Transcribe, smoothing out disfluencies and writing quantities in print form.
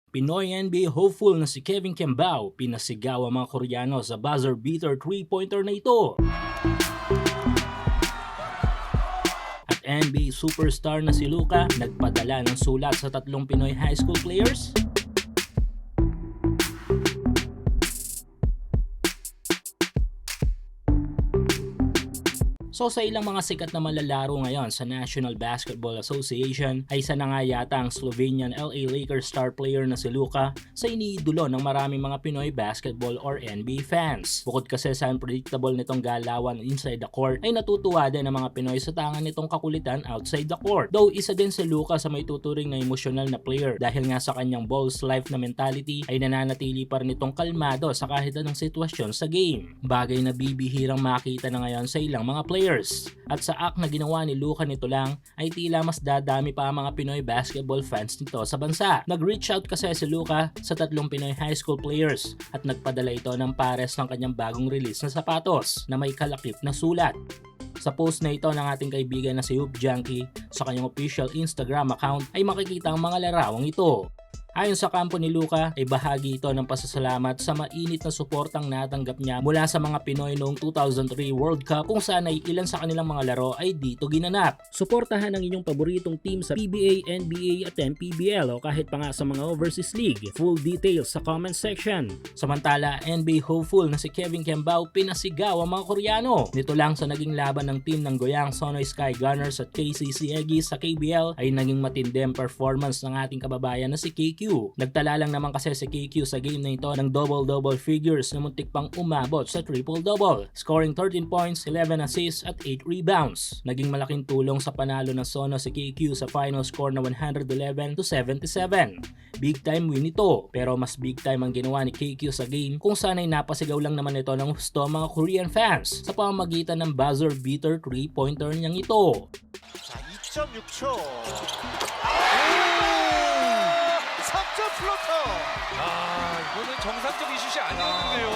Pinoy NBA hopeful na si Kevin Kembao pinasigaw ang mga Koreano sa buzzer beater 3-pointer na ito. At NBA superstar na si Luka nagpadala ng sulat sa tatlong Pinoy high school players. So sa ilang mga sikat na malalaro ngayon sa National Basketball Association ay isa na nga yata ang Slovenian LA Lakers star player na si Luka sa iniidolo ng maraming mga Pinoy basketball or NBA fans. Bukod kasi sa unpredictable nitong galawan inside the court ay natutuwa din ang mga Pinoy sa tangan nitong kakulitan outside the court. Though isa din si Luka sa may tuturing na emosyonal na player dahil nga sa kanyang balls life na mentality ay nananatili pa rin itong kalmado sa kahit anong sitwasyon sa game. Bagay na bibihirang makita na ngayon sa ilang mga players. At sa act na ginawa ni Luka nito lang ay tila mas dadami pa ang mga Pinoy basketball fans nito sa bansa. Nag-reach out kasi si Luka sa tatlong Pinoy high school players at nagpadala ito ng pares ng kanyang bagong release na sapatos na may kalakip na sulat. Sa post na ito ng ating kaibigan na si Hoop Junkie sa kanyang official Instagram account ay makikita ang mga larawang ito. Ayon sa kampo ni Luka ay bahagi ito ng pasasalamat sa mainit na suportang natanggap niya mula sa mga Pinoy noong 2003 World Cup kung saan ay ilan sa kanilang mga laro ay dito ginanap. Suportahan ang inyong paboritong team sa PBA, NBA at MPBL o kahit pa nga sa mga overseas league. Full details sa comment section. Samantala, NBA hopeful na si Kevin Kembao pinasigaw ang mga Koreano. Nito lang sa naging laban ng team ng Goyang Sonoy Sky Gunners at KCC Aggies sa KBL ay naging matindi ang performance ng ating kababayan na si KQ. Nagtala lang naman kasi si KQ sa game na ito ng double-double figures na muntik pang umabot sa triple-double, scoring 13 points, 11 assists at 8 rebounds. Naging malaking tulong sa panalo ng Sono si KQ sa final score na 111-77. Big time win ito, pero mas big time ang ginawa ni KQ sa game kung saan ay napasigaw lang naman ito ng gusto mga Korean fans sa pamamagitan ng buzzer beater 3-pointer niyang ito. 자, 2.6초. 3점 플로터. 아, 이거는 정상적인 슛이 아니었는데요.